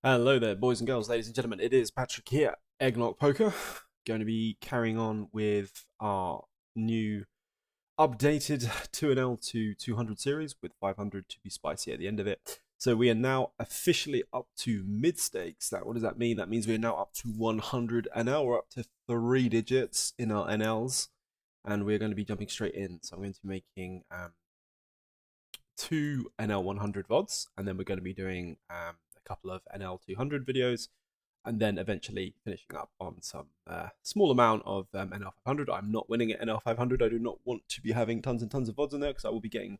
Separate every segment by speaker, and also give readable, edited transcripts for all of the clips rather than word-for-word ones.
Speaker 1: Hello there, boys and girls, ladies and gentlemen. It is Patrick here, Eggnoc Poker. Going to be carrying on with our new updated 2NL to 200 series with 500 to be spicy at the end of it. So we are now officially up to mid stakes. What does that mean? That means we are now up to 100 NL. We're up to 3 digits in our NLs, and we're going to be jumping straight in. So I'm going to be making 2 NL 100 VODs, and then we're going to be doing a couple of NL 200 videos, and then eventually finishing up on some small amount of NL 500. I'm not winning at NL 500. I do not want to be having tons and tons of VODs in there because I will be getting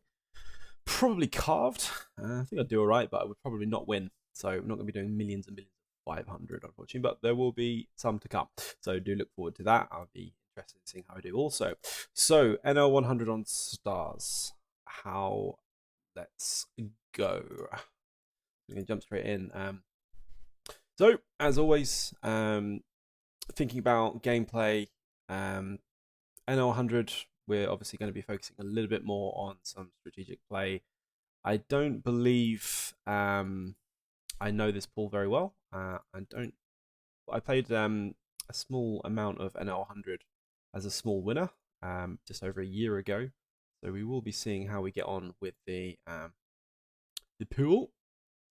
Speaker 1: probably carved. I think I'd do all right, but I would probably not win. So I'm not going to be doing millions and millions of 500, unfortunately, but there will be some to come. So do look forward to that. I'll be interested in seeing how I do also. So NL 100 on stars. Let's go. We're going to jump straight in. So, as always, thinking about gameplay, NL100, we're obviously going to be focusing a little bit more on some strategic play. I don't believe I know this pool very well. I played a small amount of NL100 as a small winner just over a year ago. So we will be seeing how we get on with the pool.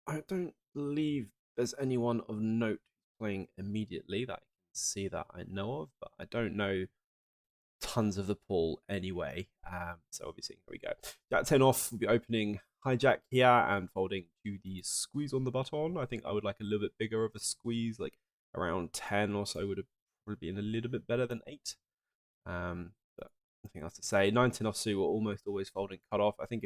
Speaker 1: I don't believe there's anyone of note playing immediately that I can see that I know of, but I don't know tons of the pool anyway. So we'll be seeing how we go. Jack 10 off, we'll be opening hijack here and folding to the squeeze on the button. I think I would like a little bit bigger of a squeeze, like around 10 or so would have probably been a little bit better than 8. But nothing else to say. 19 offsuit, we're almost always folding cutoff. I think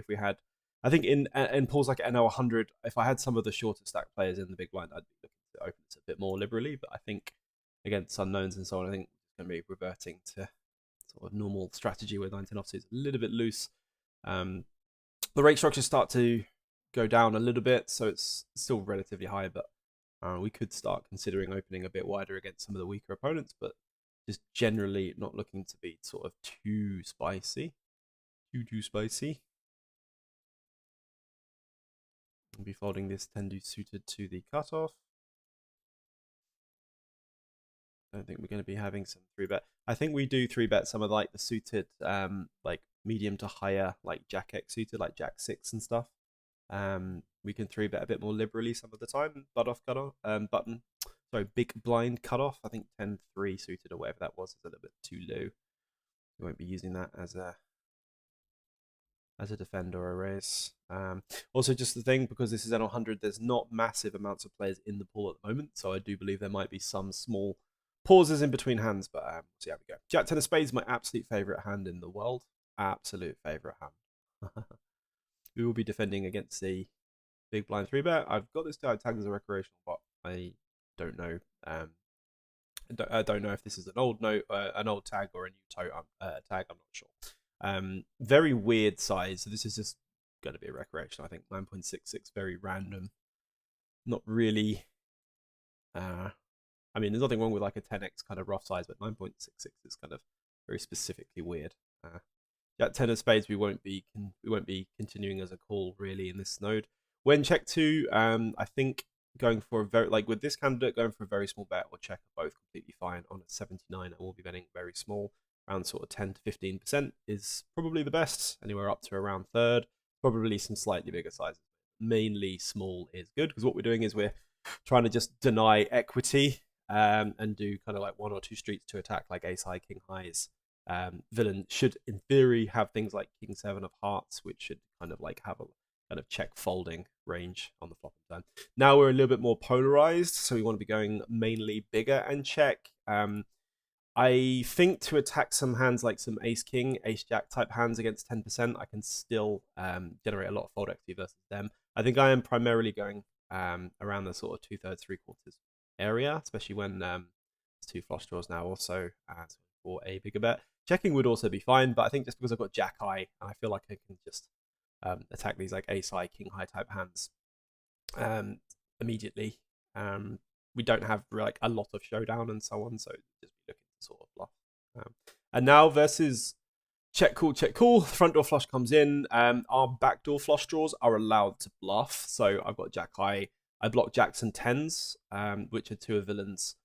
Speaker 1: in pools like NL 100, if I had some of the shorter stack players in the big blind, I'd be looking to open it a bit more liberally. But I think against unknowns and so on, I think it's going to be reverting to sort of normal strategy where 19 offsuit is a little bit loose. The rate structures start to go down a little bit, so it's still relatively high, but we could start considering opening a bit wider against some of the weaker opponents, but just generally not looking to be sort of too spicy. Too spicy. We'll be folding this 10 deuce suited to the cutoff. I don't think we're going to be having some 3-bet. I think we do 3-bet some of like the suited, like medium to higher, like Jack X suited, like Jack 6 and stuff. We can 3-bet a bit more liberally some of the time. Big blind cutoff. I think 10-3 suited or whatever that was is a little bit too low. We won't be using that as a defender or a raise. Also, just the thing, because this is N100, there's not massive amounts of players in the pool at the moment, so I do believe there might be some small pauses in between hands, but see how we go. Jack 10 of spades, my absolute favourite hand in the world. Absolute favourite hand. We will be defending against the big blind 3-bet. I've got this guy tagged as a recreational, but I don't know. I don't know if this is an old tag or a new tag. I'm not sure. Very weird size. So this is just going to be a recreational. I think 9.66, very random. Not really. I mean, there's nothing wrong with like a 10x kind of rough size, but 9.66 is kind of very specifically weird. Jack 10 of spades, we won't be continuing as a call really in this node. When check 2, I think going for a very, like with this candidate, going for a very small bet or check are both completely fine. On a 79, I will be betting very small. Around sort of 10 to 15% is probably the best. Anywhere up to around third. Probably some slightly bigger sizes. Mainly small is good, because what we're doing is we're trying to just deny equity and do kind of like 1 or 2 streets to attack, like ace high, king highs. Villain should, in theory, have things like king 7 of hearts, which should kind of like have a kind of check folding range on the flop and turn. Now we're a little bit more polarized, so we want to be going mainly bigger and check. I think to attack some hands like some ace king, ace jack type hands against 10%, I can still generate a lot of fold equity versus them. I think I am primarily going around the sort of 2/3, 3/4 area, especially when it's 2 flush draws now also for a bigger bet. Checking would also be fine, but I think just because I've got jack high, I feel like I can just attack these like ace high, king high type hands immediately. We don't have like a lot of showdown and so on, so just be looking to sort of bluff. And now versus check call. Front door flush comes in. Our backdoor flush draws are allowed to bluff, so I've got jack high. I block jacks and tens, which are two of villains.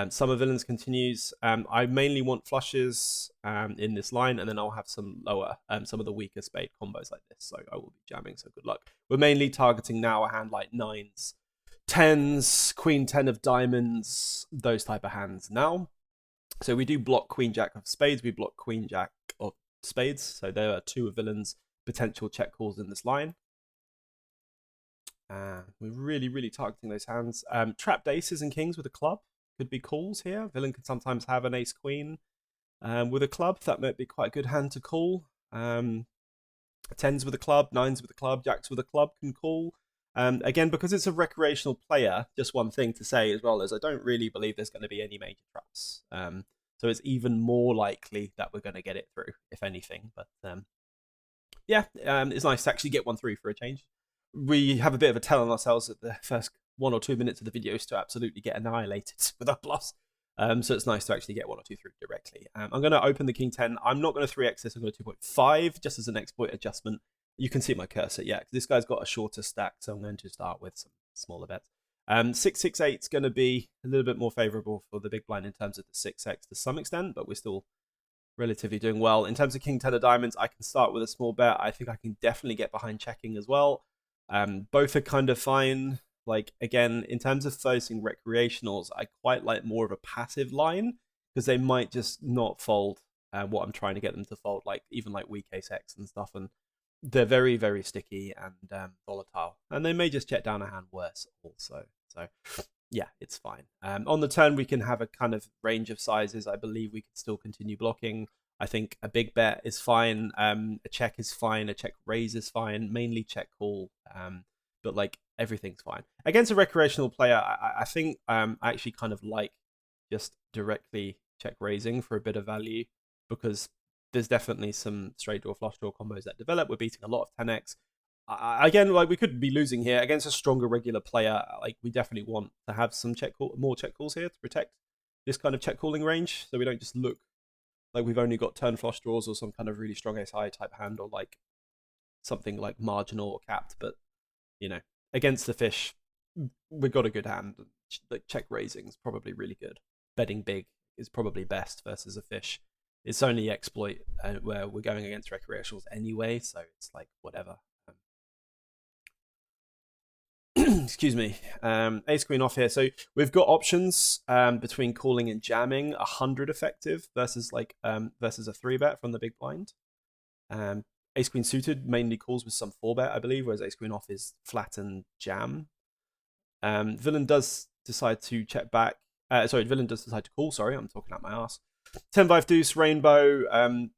Speaker 1: Some of villains continues. I mainly want flushes in this line, and then I'll have some lower, some of the weaker spade combos like this. So I will be jamming. So good luck. We're mainly targeting now a hand like nines, tens, queen 10 of diamonds, those type of hands now. So we do block queen jack of spades. We block queen jack of spades. So there are two of villains potential check calls in this line. We're really targeting those hands. Trapped aces and kings with a club could be calls here. Villain can sometimes have an ace queen with a club. That might be quite a good hand to call. Tens with a club, nines with a club, jacks with a club can call. Again, because it's a recreational player, just one thing to say as well is I don't really believe there's going to be any major traps. So it's even more likely that we're going to get it through, if anything. But yeah, it's nice to actually get one through for a change. We have a bit of a tell on ourselves at the first 1 or 2 minutes of the videos to absolutely get annihilated with our bluffs. So it's nice to actually get 1 or 2 through directly. I'm going to open the king 10. I'm not going to 3x this. I'm going to 2.5 just as an exploit adjustment. You can see my cursor. Yeah, this guy's got a shorter stack, so I'm going to start with some smaller bets. 6-6-8 is going to be a little bit more favorable for the big blind in terms of the 6x to some extent, but we're still relatively doing well. In terms of king 10 of diamonds, I can start with a small bet. I think I can definitely get behind checking as well. Both are kind of fine. Like, again, in terms of facing recreationals, I quite like more of a passive line because they might just not fold what I'm trying to get them to fold, like even like weak ace X and stuff. And they're very sticky and volatile. And they may just check down a hand worse also. So, yeah, it's fine. On the turn, we can have a kind of range of sizes. I believe we can still continue blocking. I think a big bet is fine. A check is fine. A check raise is fine. Mainly check call. But like everything's fine. Against a recreational player, I think I actually kind of like just directly check raising for a bit of value because there's definitely some straight draw, flush draw combos that develop. We're beating a lot of 10x. Again, like we could be losing here against a stronger regular player. Like we definitely want to have some more check calls here to protect this kind of check calling range, so we don't just look like we've only got turn flush draws or some kind of really strong ace high type hand or like something like marginal or capped. But you know, against the fish, we've got a good hand. Like check raising is probably really good. Betting big is probably best versus a fish. It's only exploit where we're going against recreationals anyway, so it's like whatever. Excuse me. Ace queen off here. So we've got options between calling and jamming. 100 effective versus like versus a 3-bet from the big blind. Ace queen suited mainly calls with some 4-bet, I believe, whereas ace queen off is flat and jam. Villain does decide to check back. Villain does decide to call. Sorry, I'm talking out my ass. 10-5 deuce, rainbow,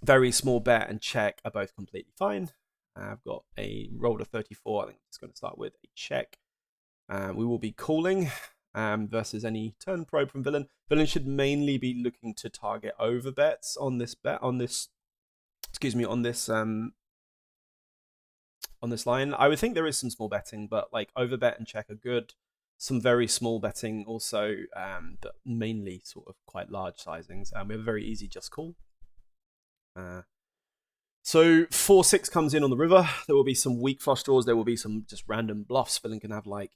Speaker 1: very small bet and check are both completely fine. I've got a roll of 34. I think I'm just going to start with a check. We will be calling versus any turn probe from villain. Villain should mainly be looking to target over bets on this line. I would think there is some small betting, but like over bet and check are good. Some very small betting also, but mainly sort of quite large sizings. We have a very easy just call. So 4-6 comes in on the river. There will be some weak flush draws. There will be some just random bluffs. Villain can have like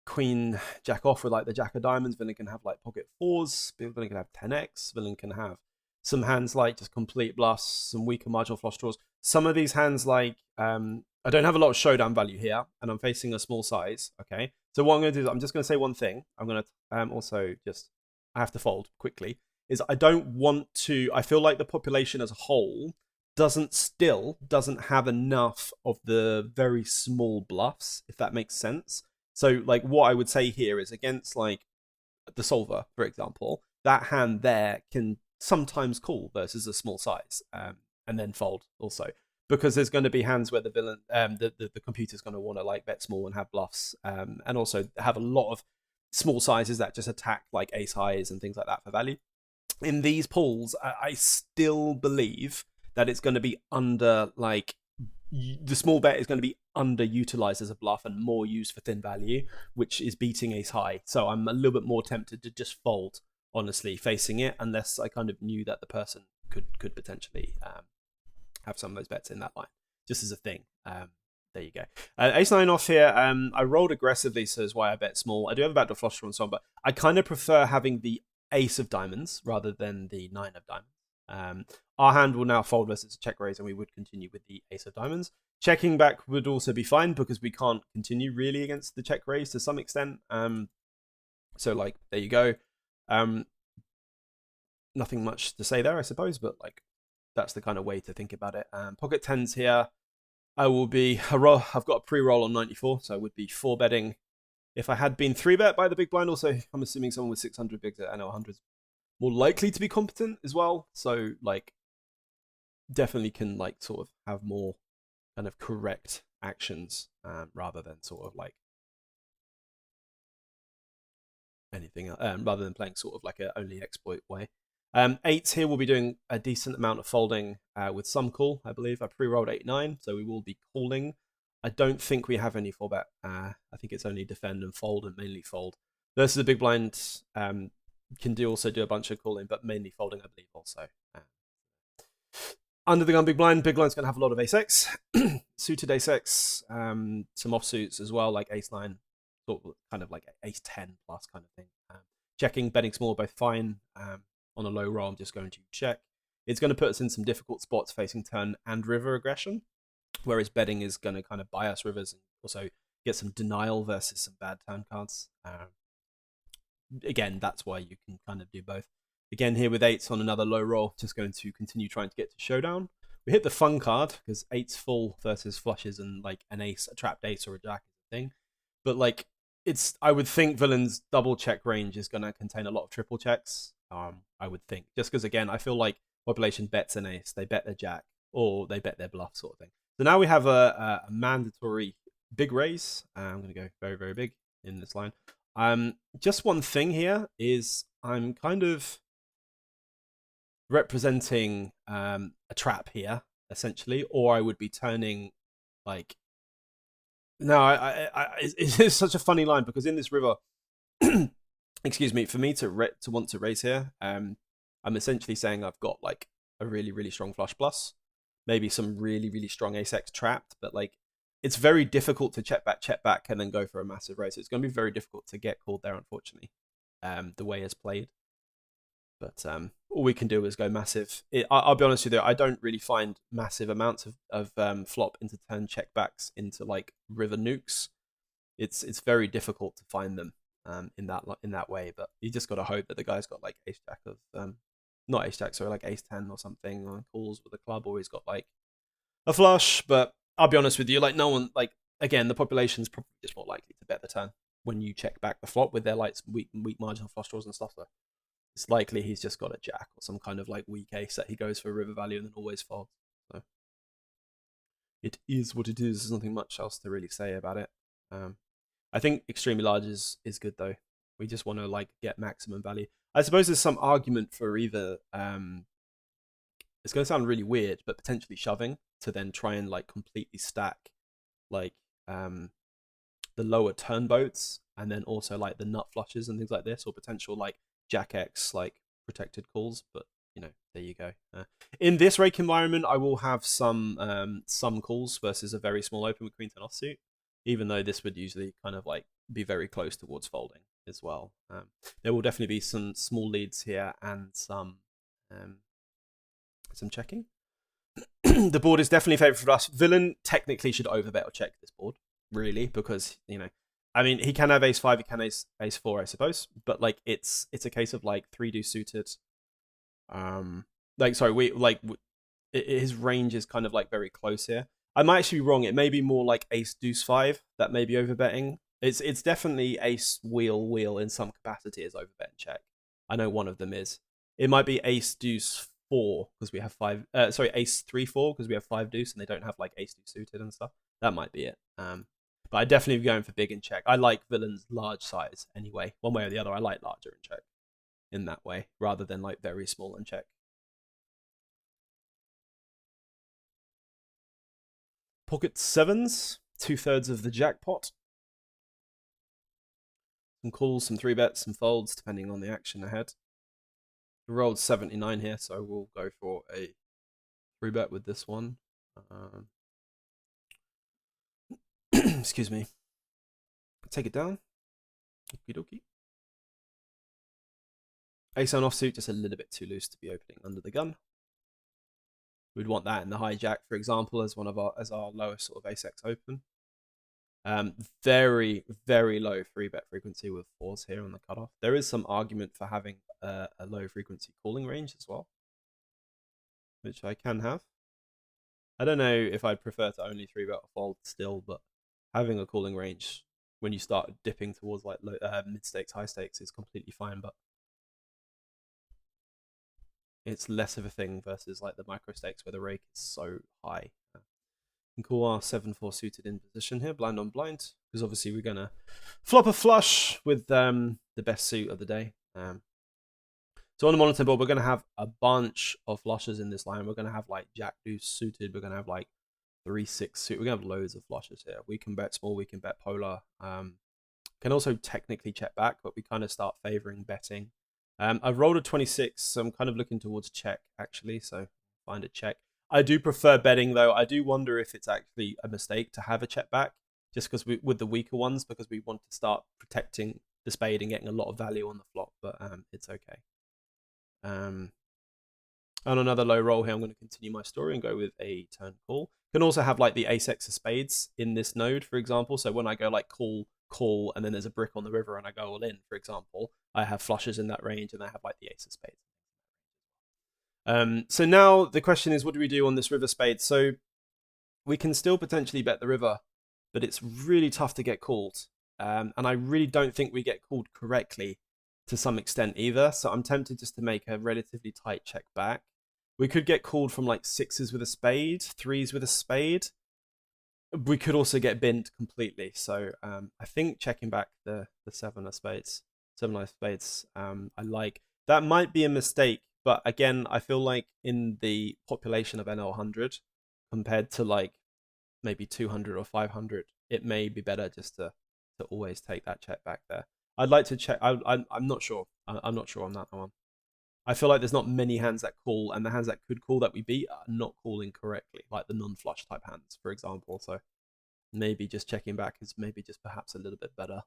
Speaker 1: queen jack off with like the jack of diamonds. Villain can have like pocket fours. Villain can have 10x. Villain can have some hands like just complete bluffs, some weaker marginal flush draws. Some of these hands like I don't have a lot of showdown value here, and I'm facing a small size. Okay, so what I'm going to do is I'm just going to say one thing. I'm going to also just I have to fold quickly. Is I don't want to. I feel like the population as a whole doesn't have enough of the very small bluffs, if that makes sense. So like what I would say here is against like the solver, for example, that hand there can sometimes call versus a small size, and then fold also. Because there's going to be hands where the villain, the computer's going to want to like bet small and have bluffs, and also have a lot of small sizes that just attack like ace highs and things like that for value. In these pools, I still believe that it's going to be under like the small bet is going to be underutilized as a bluff and more used for thin value, which is beating ace high. So I'm a little bit more tempted to just fold, honestly, facing it, unless I kind of knew that the person could potentially have some of those bets in that line, just as a thing. There you go. Ace nine off here. I rolled aggressively, so is why I bet small. I do have a backdoor flush draw and so on, but I kind of prefer having the ace of diamonds rather than the nine of diamonds. Our hand will now fold versus a check raise, and we would continue with the ace of diamonds. Checking back would also be fine because we can't continue really against the check raise to some extent. So like there you go. Nothing much to say there, I suppose, but like that's the kind of way to think about it. Pocket tens here. I've got a pre-roll on 94, so I would be 4-betting. If I had been 3-bet by the big blind, also, I'm assuming someone with 600 bigs, I know 100 is more likely to be competent as well. So, like, definitely can, like, sort of have more kind of correct actions rather than sort of, like, anything, rather than playing sort of like a only exploit way. Eights here will be doing a decent amount of folding with some call, I believe. I pre-rolled 8-9, so we will be calling. I don't think we have any 4-bet. I think it's only defend and fold, and mainly fold. Versus the big blind can also do a bunch of calling, but mainly folding, I believe, also. Under the gun big blind's going to have a lot of ace-x, suited ace-x, some offsuits as well, like ace-9, sort of kind of like ace-10 plus kind of thing. Checking, betting small, both fine. On a low roll, I'm just going to check. It's going to put us in some difficult spots facing turn and river aggression, whereas betting is going to kind of bias rivers and also get some denial versus some bad turn cards. Again, that's why you can kind of do both. Again, here with eights on another low roll, just going to continue trying to get to showdown. We hit the fun card because eights full versus flushes and like an ace, a trapped ace or a jack is a thing. But like I would think villain's double check range is going to contain a lot of triple checks. I would think just because again, I feel like population bets an ace, they bet their jack or they bet their bluff sort of thing. So now we have a mandatory big raise. I'm going to go very, very big in this line. Just one thing here is I'm kind of representing a trap here, essentially, or I would be turning like. No, it's such a funny line because in this river, excuse me, for me to want to raise here, I'm essentially saying I've got like a really, really strong flush plus, maybe some really, really strong ace-x trapped, but like it's very difficult to check back, and then go for a massive raise. It's going to be very difficult to get called there, unfortunately, the way it's played. But all we can do is go massive. I'll be honest with you, I don't really find massive amounts of flop into turn checkbacks into like river nukes. It's very difficult to find them in that way. But you just got to hope that the guy's got like ace jack of not ace jack, sorry, like ace 10 or something, or calls with a club, or he's got like a flush. But I'll be honest with you, like no one, like again, the population's probably just more likely to bet the turn when you check back the flop with their like weak marginal flush draws and stuff. So it's likely he's just got a jack or some kind of like weak ace that he goes for river value and then always folds. So it is what it is. There's nothing much else to really say about it. I think extremely large is good though. We just want to like get maximum value. I suppose there's some argument for either it's going to sound really weird, but potentially shoving to then try and like completely stack like the lower turn boats and then also like the nut flushes and things like this, or potential like Jack X like protected calls. But you know, there you go. In this rake environment, I will have some calls versus a very small open with queen ten offsuit, even though this would usually kind of like be very close towards folding as well. There will definitely be some small leads here and some checking. The board is definitely favourite for us. Villain technically should overbet or check this board, really, because you know, I mean, he can have ace 5, he can ace 4, I suppose, but like it's a case of like 3 deuce suited. Like sorry, his range is kind of like very close here. I might actually be wrong. It may be more like ace deuce 5 that may be overbetting. It's definitely ace wheel in some capacity as overbet and check. I know one of them is. It might be ace deuce 4 because we have 5. Sorry, ace 3 4 because we have 5 deuce and they don't have like ace deuce suited and stuff. That might be it. But I definitely be going for big and check. I like villains large size anyway. One way or the other, I like larger and check in that way rather than like very small and check. Pocket sevens, 2/3 of the jackpot. Some calls, some 3-bets, some folds, depending on the action ahead. We rolled 79 here, so we'll go for a 3-bet with this one. Excuse me. Take it down. Okie dokie. Ace on offsuit, just a little bit too loose to be opening under the gun. We'd want that in the hijack, for example, as our lowest sort of ace-x open. Very, very low 3-bet frequency with 4s here on the cutoff. There is some argument for having a low frequency calling range as well, which I can have. I don't know if I'd prefer to only 3-bet or fold still, but having a calling range when you start dipping towards like mid stakes, high stakes is completely fine, but it's less of a thing versus like the micro stakes where the rake is so high. We can call our 7-4 suited in position here, blind on blind, because obviously we're gonna flop a flush with the best suit of the day. So on the monotone board, we're gonna have a bunch of flushes in this line. We're gonna have like jack deuce suited. We're gonna have like 3-6 suit. We're gonna have loads of flushes here. We can bet small. We can bet polar. Can also technically check back, but we kind of start favoring betting. I've rolled a 26, so I'm kind of looking towards check, actually, so find a check. I do prefer betting, though. I do wonder if it's actually a mistake to have a check back, just because with the weaker ones, because we want to start protecting the spade and getting a lot of value on the flop, but it's okay. On another low roll here, I'm going to continue my story and go with a turn call. Can also have like the ace-x of spades in this node, for example, so when I go like call, and then there's a brick on the river and I go all in, for example, I have flushes in that range and I have like the ace of spades. So now the question is, what do we do on this river spade? So we can still potentially bet the river, but it's really tough to get called. And I really don't think we get called correctly to some extent either. So I'm tempted just to make a relatively tight check back. We could get called from like 6s with a spade, 3s with a spade. We could also get binned completely. So I think checking back the 7 of spades, 7 of spades, I like. That might be a mistake, but again, I feel like in the population of NL 100, compared to like maybe 200 or 500, it may be better just to always take that check back there. I'd like to check. I'm not sure. I'm not sure on that one. I feel like there's not many hands that call, and the hands that could call that we beat are not calling correctly, like the non-flush type hands, for example. So maybe just checking back is maybe just perhaps a little bit better.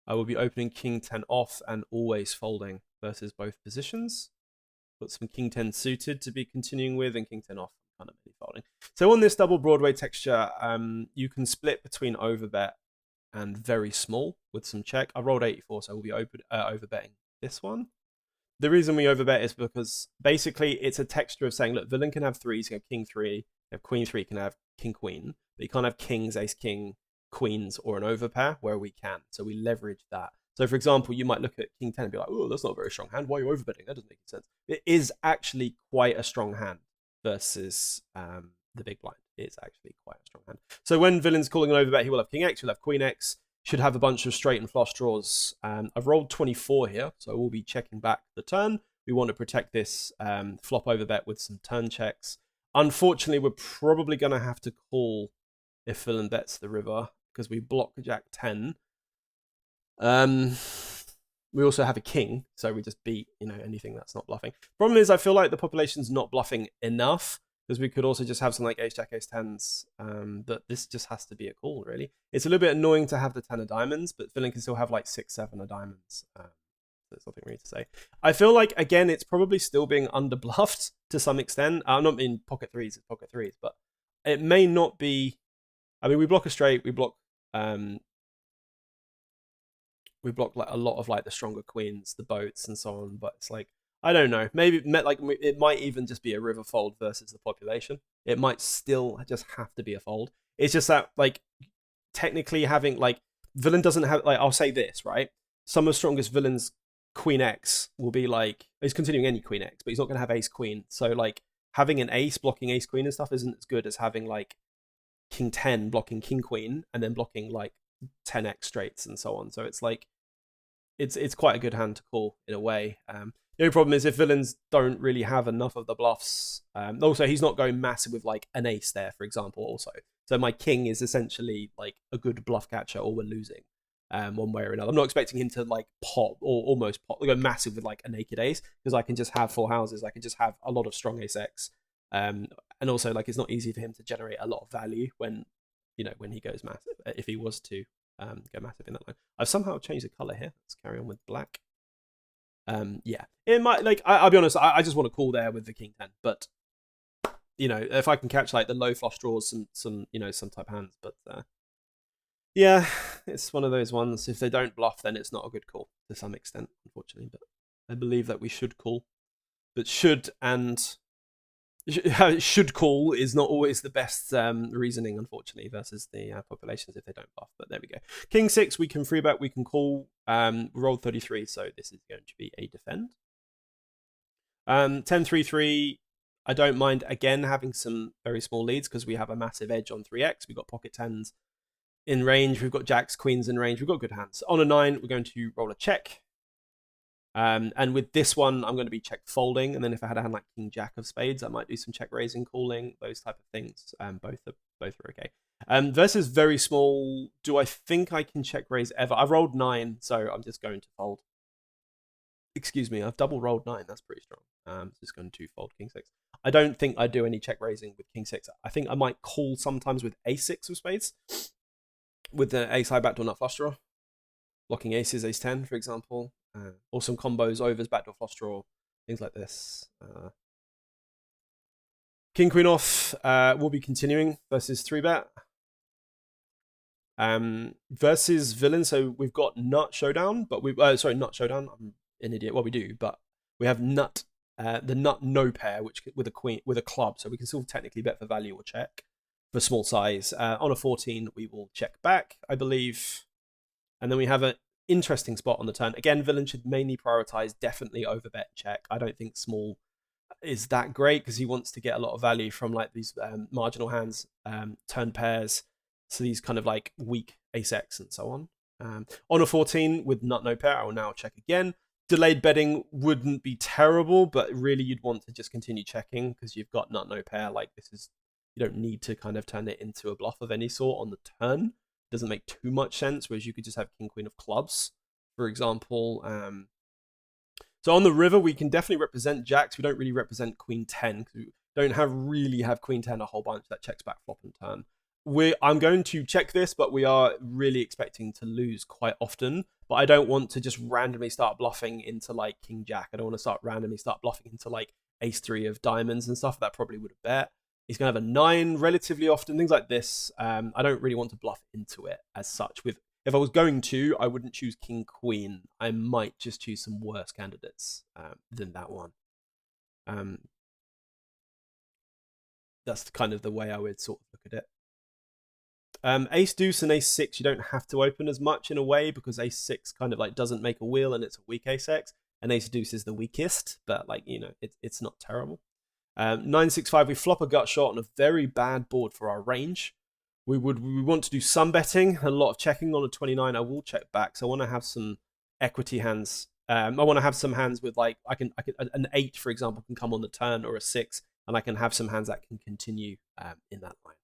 Speaker 1: I will be opening King 10 off and always folding versus both positions. Got some King 10 suited to be continuing with, and King 10 off kind of folding. So on this double Broadway texture, you can split between overbet and very small with some check. I rolled 84, so I will be overbetting this one. The reason we overbet is because basically it's a texture of saying, look, villain can have 3s, can have King 3, have Queen 3, can have King Queen, but you can't have Kings, Ace King, Queens, or an overpair where we can. So we leverage that. So for example, you might look at King 10 and be like, oh, that's not a very strong hand. Why are you overbetting? That doesn't make sense. It is actually quite a strong hand versus the big blind. It's actually quite a strong hand. So when villain's calling an overbet, he will have King X, he'll have Queen X, should have a bunch of straight and flush draws. I've rolled 24 here, so we'll be checking back the turn. We want to protect this flop overbet with some turn checks. Unfortunately, we're probably going to have to call if villain bets the river because we block Jack 10. We also have a king, so we just beat anything that's not bluffing. Problem is, I feel like the population's not bluffing enough because we could also just have something like Ace Jack Ace 10s. But this just has to be a call, really. It's a little bit annoying to have the 10 of diamonds, but villain can still have like 6, 7 of diamonds. There's nothing really to say. I feel like, again, it's probably still being underbluffed to some extent. I'm not in pocket 3s, it's pocket 3s, but it may not be. I mean, we block a straight, we block like a lot of like the stronger queens, the boats, and so on. But it's like, I don't know. Maybe like it might even just be a river fold versus the population. It might still just have to be a fold. It's just that like technically having like villain doesn't have like, I'll say this, right? Some of the strongest villains Queen X will be like, he's continuing any Queen X, but he's not going to have Ace Queen. So like having an ace blocking Ace Queen and stuff isn't as good as having like King 10 blocking King Queen and then blocking like 10x straights and so on. So it's like it's quite a good hand to call in a way. The only problem is if villains don't really have enough of the bluffs. Also, he's not going massive with like an ace there, for example. Also, so my king is essentially like a good bluff catcher, or we're losing one way or another. I'm not expecting him to like pop or almost pop, go massive with like a naked ace because I can just have 4 houses. I can just have a lot of strong ace X. And also, like, it's not easy for him to generate a lot of value when, when he goes massive. If he was to go massive in that line, I've somehow changed the color here. Let's carry on with black. Yeah, it might, like, I'll be honest. I just want to call there with the king 10, but if I can catch like the low flush draws, some type hands, but yeah, it's one of those ones. If they don't bluff, then it's not a good call to some extent, unfortunately. But I believe that we should call, but should call is not always the best reasoning, unfortunately, versus the populations if they don't bluff. But there we go. King 6, we can free bet, we can call. We rolled 33, so this is going to be a defend. 10-3-3. I don't mind, again, having some very small leads because we have a massive edge on 3x. We've got pocket 10s in range. We've got jacks, queens in range. We've got good hands. On a 9, we're going to roll a check. And with this one, I'm going to be check folding. And then if I had a hand like king jack of spades, I might do some check raising, calling, those type of things. Both are okay. Versus very small, do I think I can check raise ever? I've rolled 9, so I'm just going to fold. Excuse me, I've double rolled 9. That's pretty strong. Just going to fold king 6. I don't think I do any check raising with king 6. I think I might call sometimes with a6 of spades, with the ace high backdoor nut flush draw, blocking aces, ace 10, for example, or some combos, overs, backdoor flush draw, things like this. King queen off. We'll be continuing versus 3-bet. Versus villain. So we've got nut showdown, but not showdown. I'm an idiot. Well, we do, but we have nut. The nut no pair, which with a queen with a club, so we can still technically bet for value or check for small size. On a 14, we will check back, I believe, and then we have an interesting spot on the turn. Again, villain should mainly prioritize definitely over bet check. I don't think small is that great because he wants to get a lot of value from like these marginal hands, turn pairs, so these kind of like weak ace x and so on. On a 14 with nut no pair, I will now check again. Delayed betting wouldn't be terrible, but really you'd want to just continue checking because you've got nut no pair. Like, this is, you don't need to kind of turn it into a bluff of any sort on the turn. It doesn't make too much sense, whereas you could just have king queen of clubs, for example. So on the river, we can definitely represent jacks. We don't really represent queen 10 because we don't really have queen 10 a whole bunch that checks back flop and turn. I'm going to check this, but we are really expecting to lose quite often. But I don't want to just randomly start bluffing into like king jack. I don't want to randomly start bluffing into like ace 3 of diamonds and stuff. That probably would have bet. He's going to have a 9 relatively often, things like this. I don't really want to bluff into it as such. If I was going to, I wouldn't choose king queen. I might just choose some worse candidates than that one. That's kind of the way I would sort of look at it. Ace deuce and ace 6, you don't have to open as much in a way because ace 6 kind of like doesn't make a wheel and it's a weak ace x, and ace deuce is the weakest, but like, it's not terrible. 9-6-5, we flop a gut shot on a very bad board for our range. We want to do some betting, a lot of checking. On a 29. I will check back, so I want to have some equity hands. I want to have some hands with like I can an 8, for example, can come on the turn, or a 6, and I can have some hands that can continue in that line.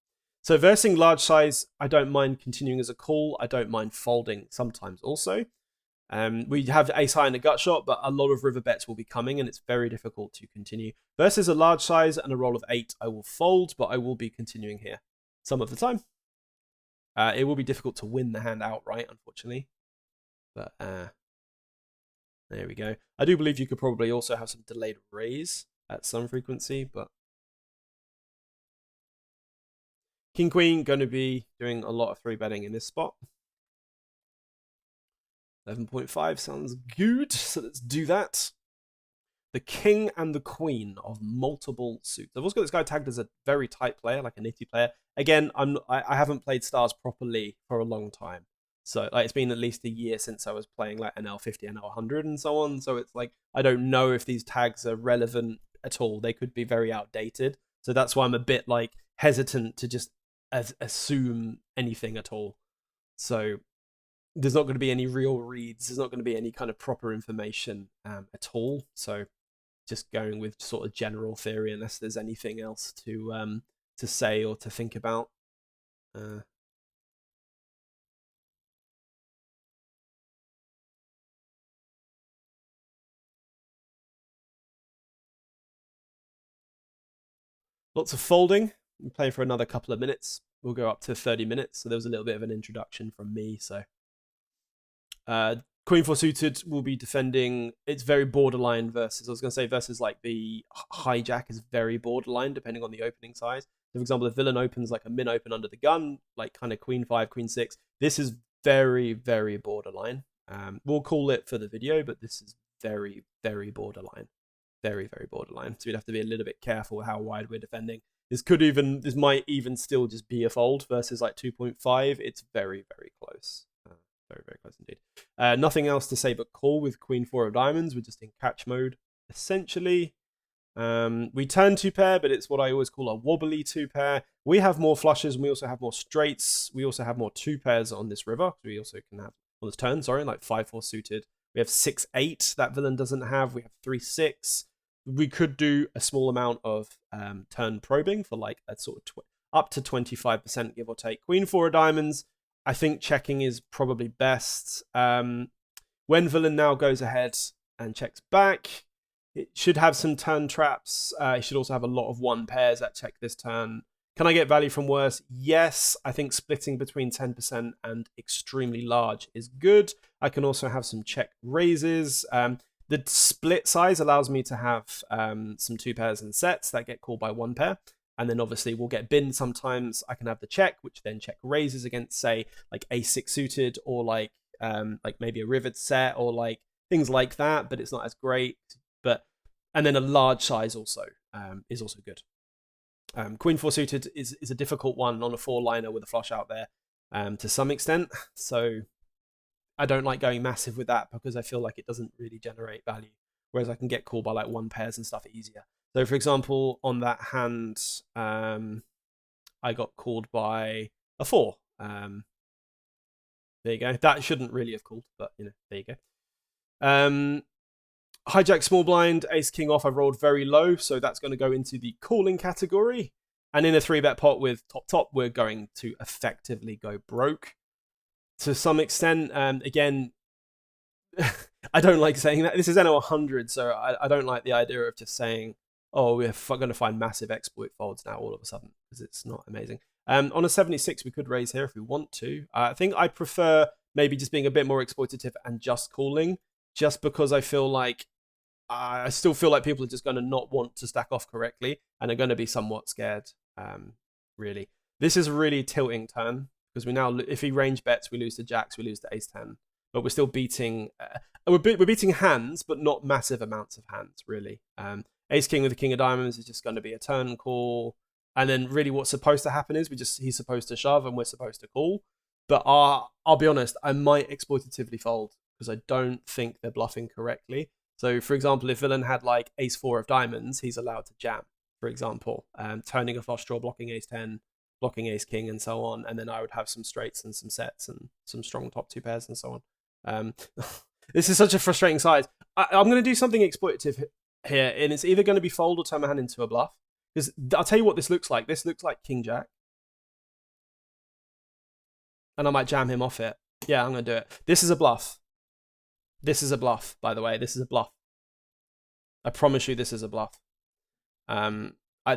Speaker 1: So versing large size, I don't mind continuing as a call. I don't mind folding sometimes also. We have ace high in a gut shot, but a lot of river bets will be coming, and it's very difficult to continue. Versus a large size and a roll of 8, I will fold, but I will be continuing here some of the time. It will be difficult to win the hand outright, unfortunately. But there we go. I do believe you could probably also have some delayed raise at some frequency, but king queen going to be doing a lot of 3-betting in this spot. 11.5 sounds good, so let's do that. The king and the queen of multiple suits. I've also got this guy tagged as a very tight player, like a nitty player. Again, I haven't played stars properly for a long time. So like, it's been at least a year since I was playing like NL50, NL100 and so on. So it's like, I don't know if these tags are relevant at all. They could be very outdated. So that's why I'm a bit like hesitant to just assume anything at all. So there's not going to be any real reads. There's not going to be any kind of proper information at all. So just going with sort of general theory, unless there's anything else to say or to think about. Lots of folding. We're playing for another couple of minutes. We'll go up to 30 minutes. So there was a little bit of an introduction from me. So Queen 4 suited will be defending. It's very borderline versus, I was going to say versus like the hijack is very borderline depending on the opening size. So for example, if villain opens like a min open under the gun, like kind of Queen 5, Queen 6, this is very, very borderline. We'll call it for the video, but this is very, very borderline. Very, very borderline. So we'd have to be a little bit careful how wide we're defending. This might even still just be a fold versus like 2.5. It's very, very close. Very, very close indeed. Nothing else to say but call with Queen 4 of diamonds. We're just in catch mode, essentially. We turn 2-pair, but it's what I always call a wobbly 2-pair. We have more flushes, and we also have more straights. We also have more 2-pairs on this river. We also can have, on this turn, sorry, like 5-4 suited. We have 6-8 that villain doesn't have. We have 3-6. We could do a small amount of turn probing for like a sort of up to 25%, give or take. Queen 4 of diamonds, I think checking is probably best. When villain now goes ahead and checks back, it should have some turn traps. It should also have a lot of 1-pairs that check this turn. Can I get value from worse? Yes. I think splitting between 10% and extremely large is good. I can also have some check raises. The split size allows me to have some 2-pairs and sets that get called by 1 pair. And then obviously we'll get bin sometimes. I can have the check, which then check raises against, say, like A6 suited or like maybe a rivered set or like things like that, but it's not as great. And then a large size also is also good. Queen 4 suited is a difficult one on a 4-liner with a flush out there to some extent. So I don't like going massive with that because I feel like it doesn't really generate value. Whereas I can get called by like 1-pairs and stuff easier. So for example, on that hand, I got called by a 4. There you go. That shouldn't really have called, but you know, there you go. Hijack small blind, ace king off, I've rolled very low, so that's going to go into the calling category. And in a 3-bet pot with top, we're going to effectively go broke. To some extent, again, I don't like saying that. This is NO 100, so I don't like the idea of just saying, oh, we're going to find massive exploit folds now all of a sudden, because it's not amazing. On a 76, we could raise here if we want to. I think I prefer maybe just being a bit more exploitative and just calling, just because I feel like I still feel like people are just going to not want to stack off correctly and are going to be somewhat scared, really. This is a really tilting turn because we now, if he range bets, we lose to jacks, we lose to ace 10. But we're still beating, we're beating hands, but not massive amounts of hands, really. Ace king with the king of diamonds is just going to be a turn call. And then really what's supposed to happen is he's supposed to shove and we're supposed to call. But I'll be honest, I might exploitatively fold because I don't think they're bluffing correctly. So, for example, if villain had like ace 4 of diamonds, he's allowed to jam, for example, turning a flush draw, blocking ace 10, blocking ace king, and so on. And then I would have some straights and some sets and some strong top 2 pairs and so on. This is such a frustrating size. I'm going to do something exploitative here, and it's either going to be fold or turn my hand into a bluff. Because I'll tell you what this looks like. This looks like king jack. And I might jam him off it. Yeah, I'm going to do it. This is a bluff. This is a bluff, by the way. This is a bluff. I promise you this is a bluff.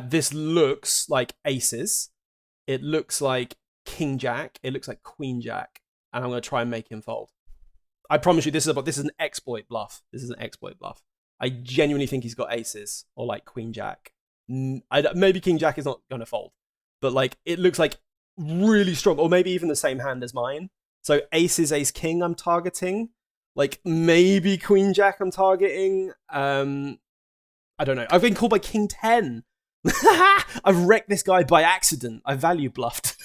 Speaker 1: This looks like aces. It looks like king jack. It looks like queen jack. And I'm going to try and make him fold. I promise you this is an exploit bluff. This is an exploit bluff. I genuinely think he's got aces or like queen jack. Maybe king jack is not going to fold. But like it looks like really strong. Or maybe even the same hand as mine. So aces, ace king I'm targeting. Like, maybe Queen Jack I'm targeting. I don't know. I've been called by King 10. I've wrecked this guy by accident. I value bluffed.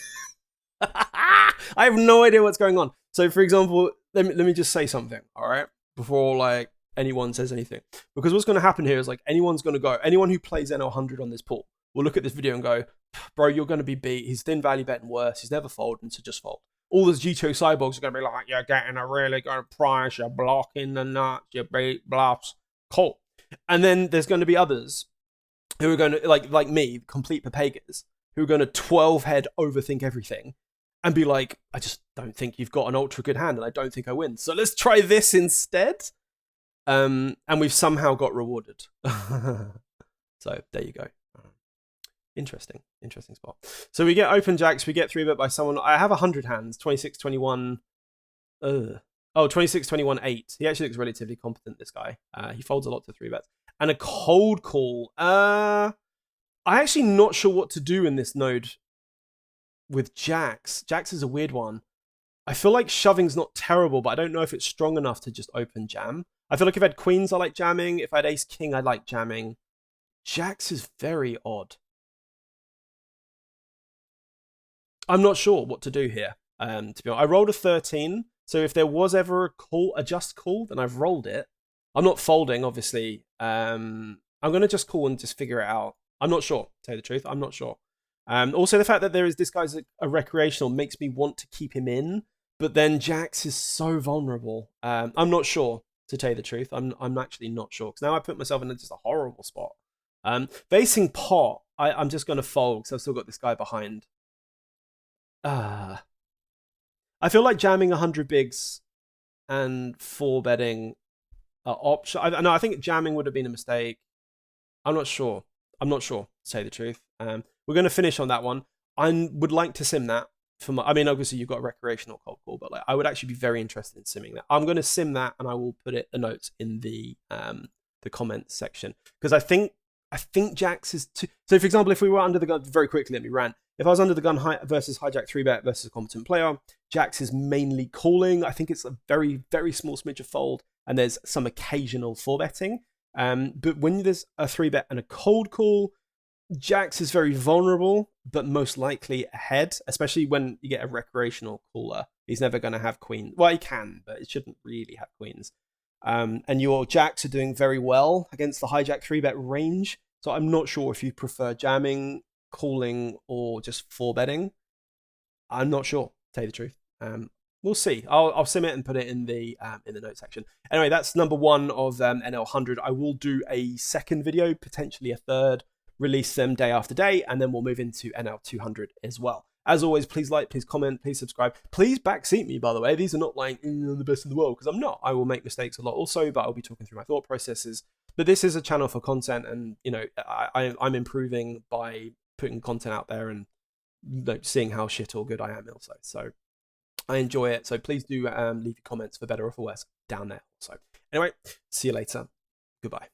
Speaker 1: I have no idea what's going on. So, for example, let me just say something, all right? Before, like, anyone says anything. Because what's going to happen here is, like, anyone who plays NO 100 on this pool will look at this video and go, bro, you're going to be beat. He's thin value betting worse. He's never folding, so just fold. All those GTO cyborgs are going to be like, you're getting a really good price, you're blocking the nuts, you beat bluffs. Cool. And then there's going to be others who are going to, like me, complete papagas, who are going to 12-head overthink everything and be like, I just don't think you've got an ultra good hand and I don't think I win. So let's try this instead. And we've somehow got rewarded. So there you go. Interesting spot. So we get open jacks, we get 3-bet by someone. I have 100 hands, 26, 21. Oh, 26, 21, 8. He actually looks relatively competent, this guy. He folds a lot to 3-bets. And a cold call. I'm actually not sure what to do in this node with jacks. Jacks is a weird one. I feel like shoving's not terrible, but I don't know if it's strong enough to just open jam. I feel like if I had queens, I like jamming. If I had ace king, I like jamming. Jacks is very odd. I'm not sure what to do here. To be honest, I rolled a 13. So if there was ever a just call, then I've rolled it. I'm not folding, obviously. I'm going to just call and just figure it out. I'm not sure, to tell you the truth. I'm not sure. Also, the fact that this guy's a recreational makes me want to keep him in. But then Jax is so vulnerable. I'm not sure, to tell you the truth. I'm actually not sure. Because now I put myself in just a horrible spot. Facing pot, I'm just going to fold because I've still got this guy behind. I feel like jamming 100 bigs and 4-betting are option. I think jamming would have been a mistake. I'm not sure, to say the truth. We're going to finish on that one. I would like to sim that. Obviously you've got a recreational cold call, but I would actually be very interested in simming that. I'm going to sim that, and I will put the notes in the comments section, because I think Jax is too. So, for example, if we were under the gun, very quickly, let me rant. If I was under the gun versus hijack 3-bet versus a competent player, Jax is mainly calling. I think it's a very, very small smidge of fold, and there's some occasional 4-betting. But when there's a 3-bet and a cold call, Jax is very vulnerable, but most likely ahead, especially when you get a recreational caller. He's never going to have queens. Well, he can, but it shouldn't really have queens. And your jacks are doing very well against the hijack 3-bet range. So I'm not sure if you prefer jamming, calling, or just 4-betting. I'm not sure, to tell you the truth. We'll see. I'll sim it and put it in the note section. Anyway, that's number 1 of NL100. I will do a second video, potentially a third, release them day after day, and then we'll move into NL200 as well. As always, please like, please comment, please subscribe. Please backseat me, by the way. These are not like the best in the world, because I'm not. I will make mistakes a lot also, but I'll be talking through my thought processes. But this is a channel for content, and I'm improving by putting content out there and seeing how shit or good I am also. So I enjoy it. So please do leave your comments for better or for worse down there. So anyway, see you later. Goodbye.